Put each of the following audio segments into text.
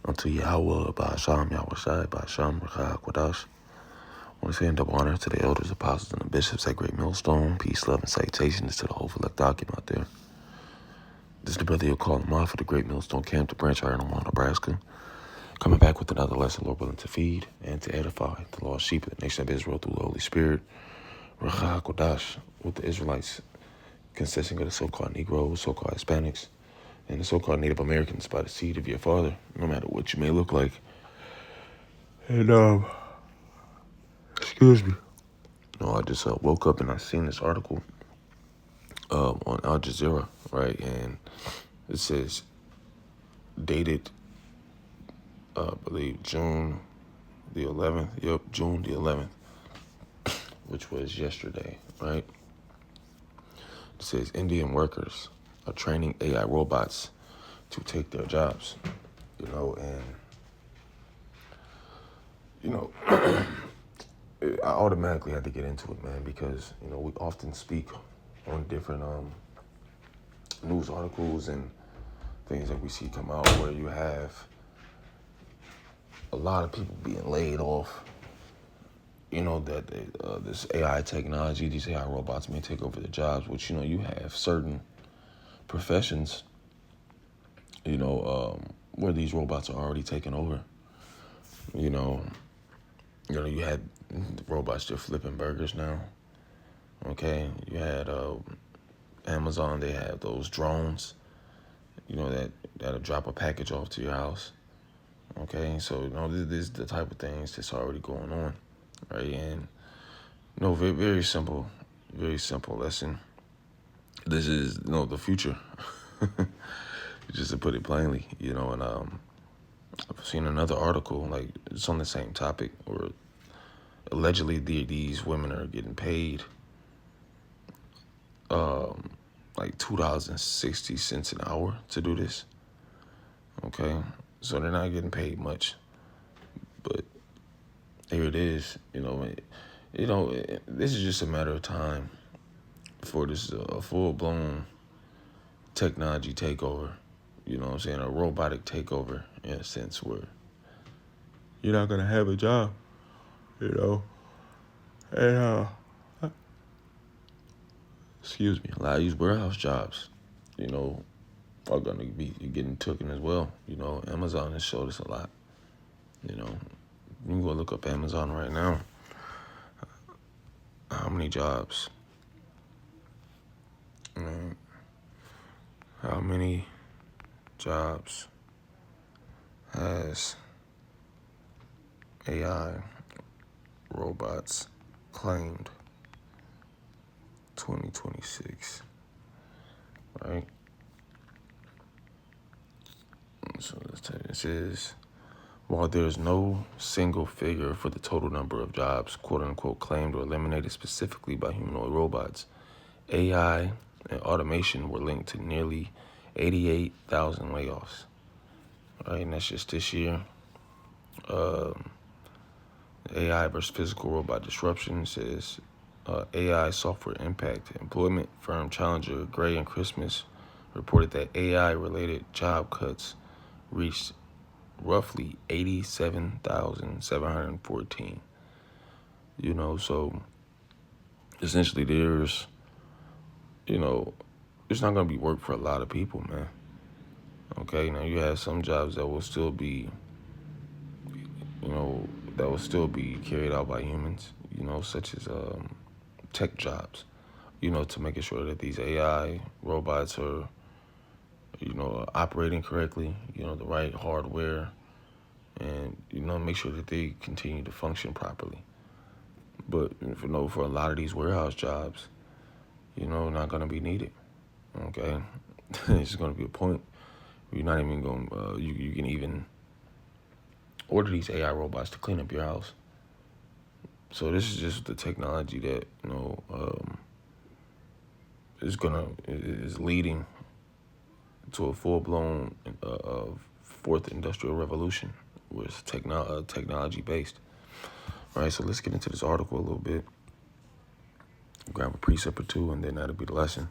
Unto Yahweh, Ba'asham, Yahweh Shai, Ba'asham, Rakah, Kwadash. I want to say in double honor to the elders, apostles, and the bishops at Great Millstone. Peace, love, and salutations to the whole elect document out there. This is the brother you'll call him off of the Great Millstone Camp to Branch Iron, Omaha, Nebraska. Coming back with another lesson, Lord willing, to feed and to edify the lost sheep of the nation of Israel through the Holy Spirit. Rakah, Kwadash, with the Israelites consisting of the so-called Negroes, so-called Hispanics, and the so-called Native Americans by the seed of your father, no matter what you may look like. And, excuse me. No, I just woke up and I seen this article on Al Jazeera, right? And it says, dated, I believe, June the 11th. Yep, June the 11th, which was yesterday, right? It says, Indian workers are training AI robots to take their jobs, I automatically had to get into it, man, because, we often speak on different news articles and things that we see come out where you have a lot of people being laid off, that this AI technology, these AI robots may take over the jobs, which, you have certain professions, where these robots are already taking over. You had robots just flipping burgers now. Okay, you had Amazon. They have those drones, that'll drop a package off to your house. Okay, so this is the type of things that's already going on, right? And very, very simple lesson. This is the future, just to put it plainly, And I've seen another article, like it's on the same topic, where allegedly these women are getting paid like $2.60 an hour to do this. Okay, so they're not getting paid much, but here it is. This is just a matter of time for this a full-blown technology takeover. You know what I'm saying? A robotic takeover, in a sense, where you're not gonna have a job. And excuse me, a lot of these warehouse jobs, are gonna be getting taken as well. Amazon has showed us a lot. You can go look up Amazon right now. How many jobs? How many jobs has AI robots claimed 2026, right? So let's tell you, this is, while there's no single figure for the total number of jobs, quote unquote, claimed or eliminated specifically by humanoid robots, AI and automation were linked to nearly 88,000 layoffs, right? And that's just this year. AI versus physical robot disruption says AI software impact employment. Firm Challenger, Gray, and Christmas reported that AI-related job cuts reached roughly 87,714. So essentially there's not going to be work for a lot of people, man. Okay, now you have some jobs that will still be, carried out by humans, such as tech jobs, to making sure that these AI robots are, operating correctly, the right hardware, and, make sure that they continue to function properly. But, for a lot of these warehouse jobs, not going to be needed, okay? It's going to be a point where you're not even going, you can even order these AI robots to clean up your house. So this is just the technology that, is leading to a full-blown fourth industrial revolution, where it's technology-based. All right, so let's get into this article a little bit. Grab a precept or two, and then that'll be the lesson.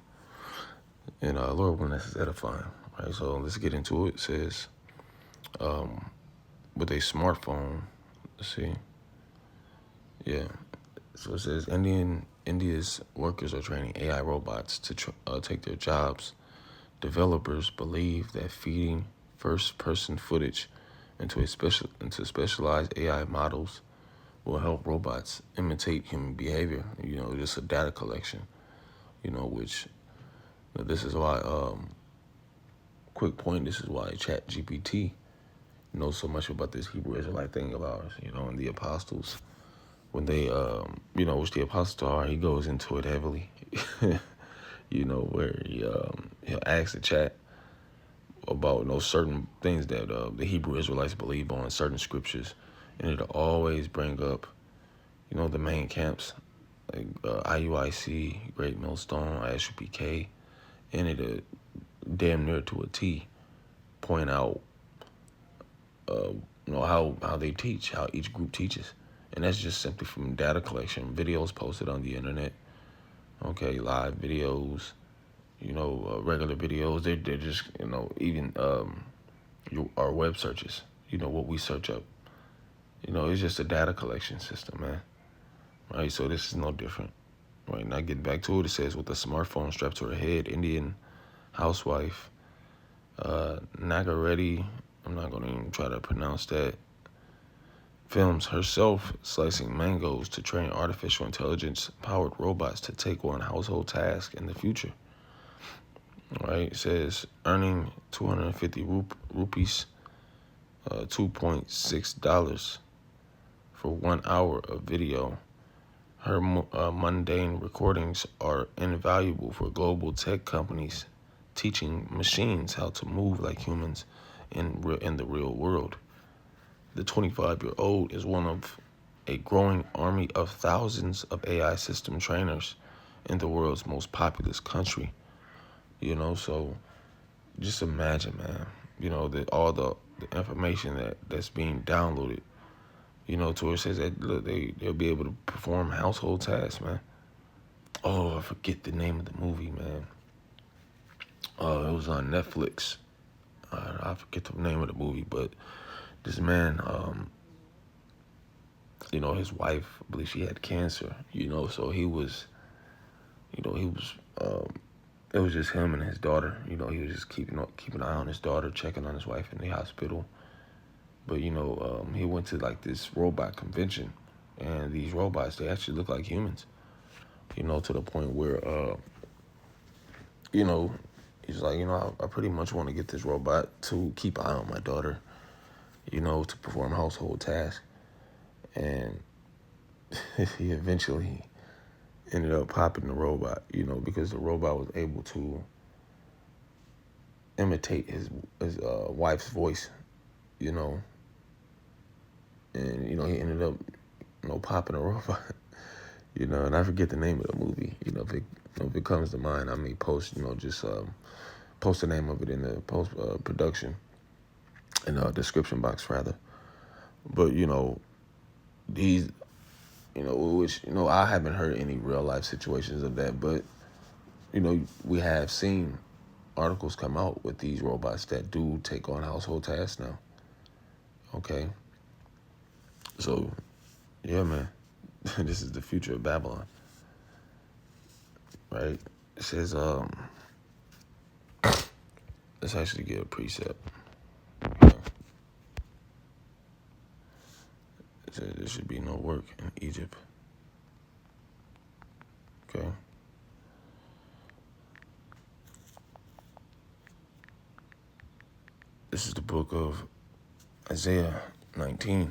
And Lord willing, this is edifying. Right, so let's get into it. It says, with a smartphone. Let's see. Yeah. So it says India's workers are training AI robots to take their jobs. Developers believe that feeding first-person footage into specialized AI models will help robots imitate human behavior. Just a data collection. Which this is why. Quick point. This is why ChatGPT knows so much about this Hebrew Israelite thing of ours. And the apostles, when they, which the apostles are, he goes into it heavily. Where he'll ask the chat about certain things that the Hebrew Israelites believe on, certain scriptures, and it'll always bring up, the main camps, like IUIC, Great Millstone, ISUPK, and it'll damn near to a T point out, how they teach, how each group teaches, and that's just simply from data collection, videos posted on the internet, okay, live videos, regular videos. They're just, even our web searches, what we search up. It's just a data collection system, man. Right, so this is no different. Right, now getting back to it, it says with a smartphone strapped to her head, Indian housewife, Nagareti, I'm not going to even try to pronounce that, films herself slicing mangoes to train artificial intelligence-powered robots to take on household tasks in the future. Right, it says earning 250 rupees, $2.6 for 1 hour of video. Her mundane recordings are invaluable for global tech companies, teaching machines how to move like humans in the real world. The 25-year-old is one of a growing army of thousands of AI system trainers in the world's most populous country. So just imagine, man, that all the information that's being downloaded, to where it says that look, they'll be able to perform household tasks, man. Oh, I forget the name of the movie, man. Oh, it was on Netflix. I forget the name of the movie, but this man, his wife, I believe she had cancer, so he was, it was just him and his daughter. He was just keeping an eye on his daughter, checking on his wife in the hospital. But, he went to like this robot convention, and these robots, they actually look like humans, to the point where, he's like, I pretty much want to get this robot to keep an eye on my daughter, to perform household tasks. And he eventually ended up popping the robot, because the robot was able to imitate his wife's voice, and he ended up popping a robot, and I forget the name of the movie. If it comes to mind, I may post, just post the name of it in the post production in the description box rather. But these, which I haven't heard any real life situations of that, but we have seen articles come out with these robots that do take on household tasks now. Okay. So, yeah, man, this is the future of Babylon, right? It says, let's actually get a precept. It says there should be no work in Egypt. Okay. This is the book of Isaiah 19.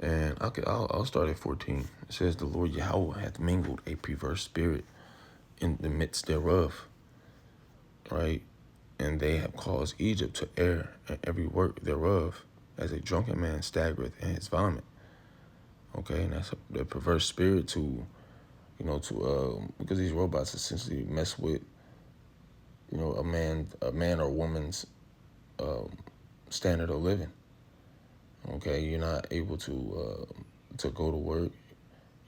And I'll start at 14. It says, the Lord Yahweh hath mingled a perverse spirit in the midst thereof, right? And they have caused Egypt to err in every work thereof, as a drunken man staggereth in his vomit. Okay, and that's the perverse spirit because these robots essentially mess with, a man or woman's standard of living. Okay, you're not able to go to work.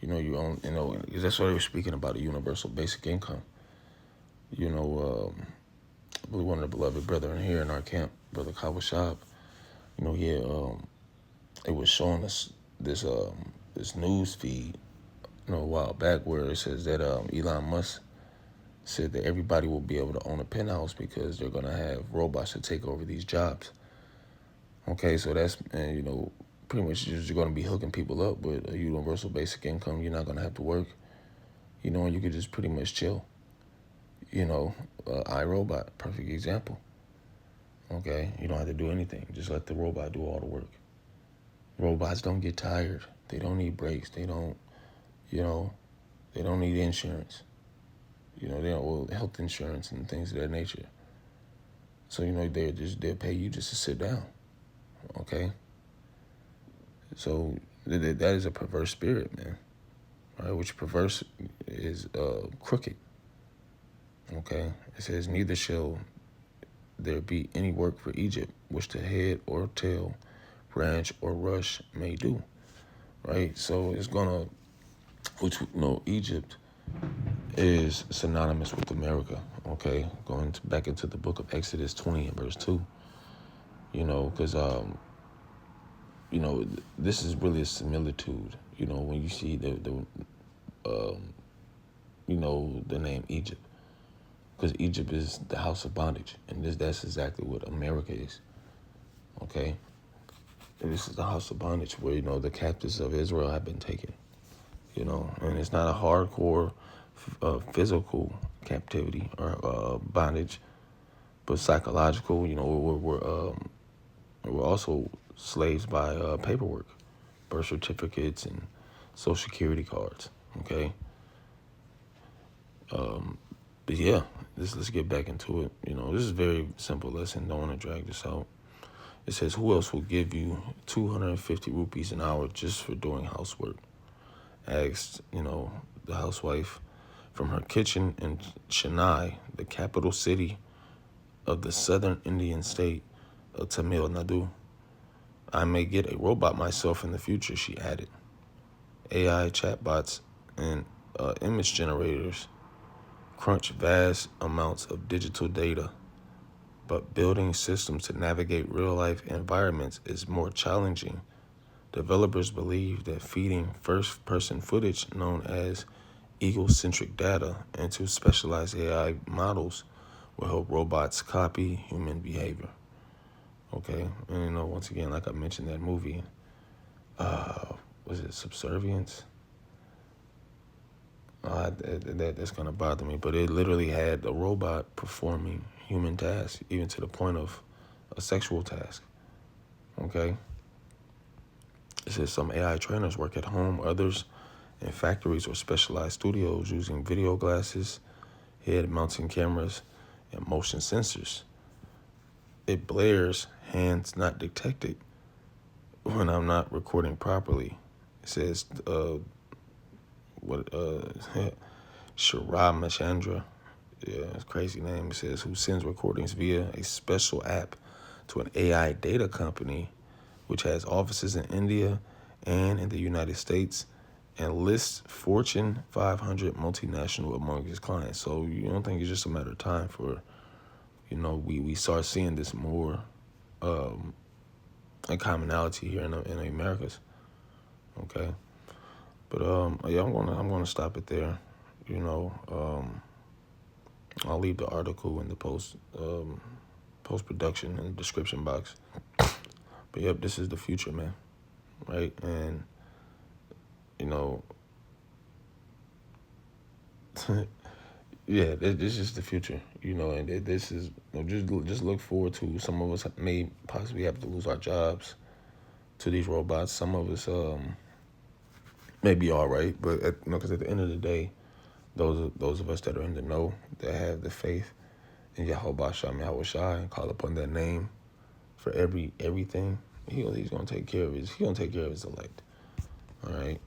You own, because that's why they were speaking about a universal basic income. I believe one of the beloved brethren here in our camp, Brother Kawashab, Yeah, it was showing us this news feed, a while back where it says that Elon Musk said that everybody will be able to own a penthouse because they're gonna have robots to take over these jobs. Okay, so that's and pretty much you're gonna be hooking people up with a universal basic income. You're not gonna have to work, and you could just pretty much chill. iRobot, perfect example. Okay, you don't have to do anything. Just let the robot do all the work. Robots don't get tired. They don't need breaks. They don't, you know, they don't need insurance. They don't health insurance and things of that nature. So they'll pay you just to sit down. Okay, so that is a perverse spirit, man. Right, which perverse is crooked. Okay, it says neither shall there be any work for Egypt, which the head or tail, branch or rush may do. Right, so it's gonna, which Egypt is synonymous with America. Okay, back into the book of Exodus 20 and verse 2. Because this is really a similitude. When you see the name Egypt, because Egypt is the house of bondage, and that's exactly what America is. Okay, and this is the house of bondage where the captives of Israel have been taken. And it's not a hardcore physical captivity or bondage, but psychological. We're also slaves by paperwork, birth certificates, and social security cards. Okay. But yeah, let's get back into it. This is a very simple lesson. Don't want to drag this out. It says, who else will give you 250 rupees an hour just for doing housework? Asked, the housewife from her kitchen in Chennai, the capital city of the southern Indian state of Tamil Nadu. I may get a robot myself in the future, she added. AI chatbots and image generators crunch vast amounts of digital data, but building systems to navigate real-life environments is more challenging. Developers believe that feeding first-person footage known as egocentric data into specialized AI models will help robots copy human behavior. Okay, and once again, like I mentioned, that movie, was it Subservience? That's gonna bother me, but it literally had a robot performing human tasks, even to the point of a sexual task. Okay. It says some AI trainers work at home, others in factories or specialized studios using video glasses, head-mounting cameras, and motion sensors. It blares, hands not detected, when I'm not recording properly. It says, Sharad Machandra, yeah, it's a crazy name. It says, who sends recordings via a special app to an AI data company, which has offices in India and in the United States, and lists Fortune 500 multinational among his clients. So you don't think it's just a matter of time for, we start seeing this more a commonality here in the Americas. Okay, but yeah, I'm gonna stop it there. I'll leave the article in the post production in the description box. But yep, this is the future, man. Right, and yeah, this is the future. And this is just look forward to. Some of us may possibly have to lose our jobs to these robots. Some of us may be all right, but because at the end of the day, those of us that are in the know, that have the faith in Yahweh Shem Yahweh Shai and call upon that name for everything, he's gonna take care of his elect. All right.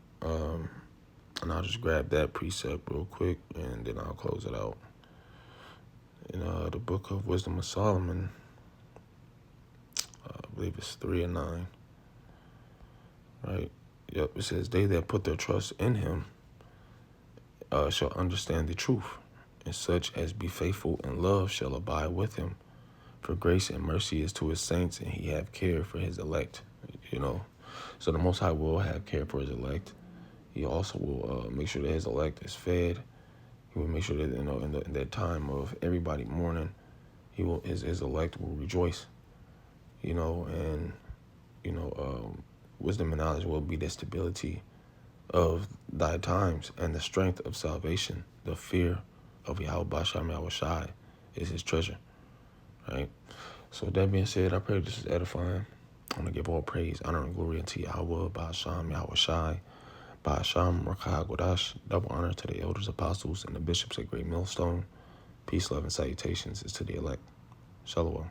And I'll just grab that precept real quick, and then I'll close it out. In the Book of Wisdom of Solomon, I believe it's 3 and 9. Right. Yep. It says, "They that put their trust in Him shall understand the truth, and such as be faithful in love shall abide with Him. For grace and mercy is to his saints, and he have care for his elect. You know, so the Most High will have care for his elect. He also will make sure that his elect is fed. He will make sure that in that time of everybody mourning, his elect will rejoice. And wisdom and knowledge will be the stability of thy times and the strength of salvation. The fear of Yahweh Basham Yahweh Shai is his treasure. Right? So with that being said, I pray this is edifying. I want to give all praise, honor, and glory unto Yahweh Basham Yahweh Shai. Basham Rakah Godash. Double honor to the elders, apostles, and the bishops at Great Millstone. Peace, love, and salutations is to the elect. Shalom.